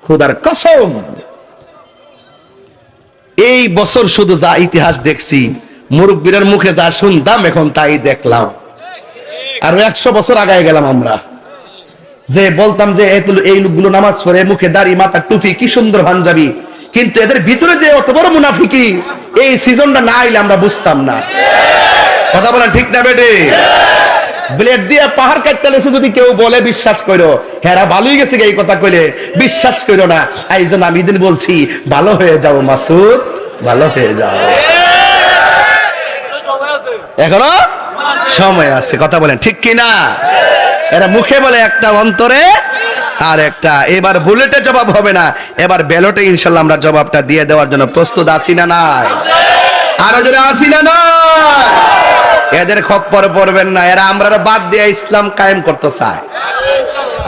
খোদার কসম, এই বছর শুধু যা ইতিহাস দেখছি, মুরব্বীর মুখে যা শুনতাম এখন তাই দেখলাম। আর 100 বছর আগায় গেলাম আমরা, যে বলতাম যে এই লোকগুলো নামাজ পড়ে, মুখে দাড়ি, মাথা টুপি, কি সুন্দর পাঞ্জাবি, কিন্তু এদের ভিতরে যে অত বড় মুনাফিকি, এই সিজনটা না আইলে আমরা বুঝতাম না। কথা বলেন ঠিক না বেটে? ব্লেড দিয়ে পাহাড় কাটতে লেছে যদি কেউ বলে বিশ্বাস করো, হেরা ভালোই গেছে এই কথা কইলে বিশ্বাস করো না। এই জন্য আমি দিন বলছি, ভালো হয়ে যাও মাসুদ, ভালো হয়ে যাও, এখনো সময় আছে। কথা বলেন ঠিক কিনা? এরা মুখে বলে একটা, অন্তরে আর একটা। এবার বুলেটে জবাব হবে না, এবার ব্যালটে ইনশাল্লাহ আমরা জবাবটা দিয়ে দেওয়ার জন্য প্রস্তুত আছি না নাই? আরো যদি আছি না নয়? এদের খপ্পর পড়বেন না, এরা আমরা বাদ দিয়ে ইসলাম কায়েম করতে চায়।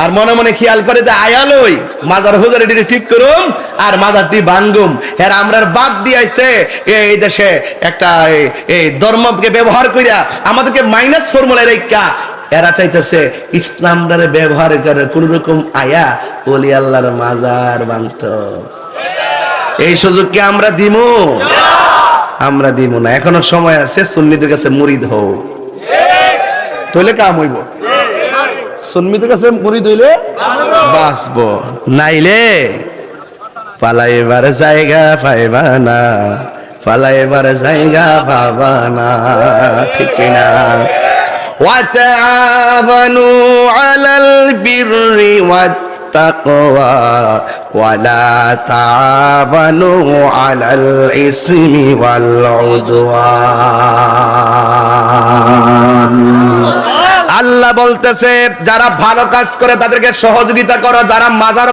আর মনে মনে খেয়াল করে যে আয়ালই মাজার হুজুরিটি ঠিক করুম আর মাজারটি ভাঙ্গুম, এরা আমরা বাদ দিয়ে আইছে এই দেশে একটা এই ধর্মকে ব্যবহার কইরা আমাদেরকে মাইনাস ফর্মুলায় রেখা এরা চাইতেছে ইসলামটারে ব্যবহার করে কোন রকম আয়া ওলি আল্লাহর মাজার ভাঙতো। এই সুযোগ কি আমরা দিমু? আমরা দিব না। এখনো সময় আছে, সুন্নিদের কাছে মুরিদ হও, তাহলে কাম হইব। সুন্নিদের কাছে মুরিদ হইলে বাঁচবো, নাইলে পালাইবার জায়গা পাইবা না, পালাইবার জায়গা পাবা না। ঠিক কিনা? ওয়াতাআওয়ানু আলাল বিররি ওয়াত্তাকওয়া ওয়ালা তাআওয়ানু আলাল ইসমি ওয়াল উদওয়ান। আল্লাহ বলতেছে যারা ভালো কাজ করে তাদেরকে সহযোগিতা করো, যারা মাজার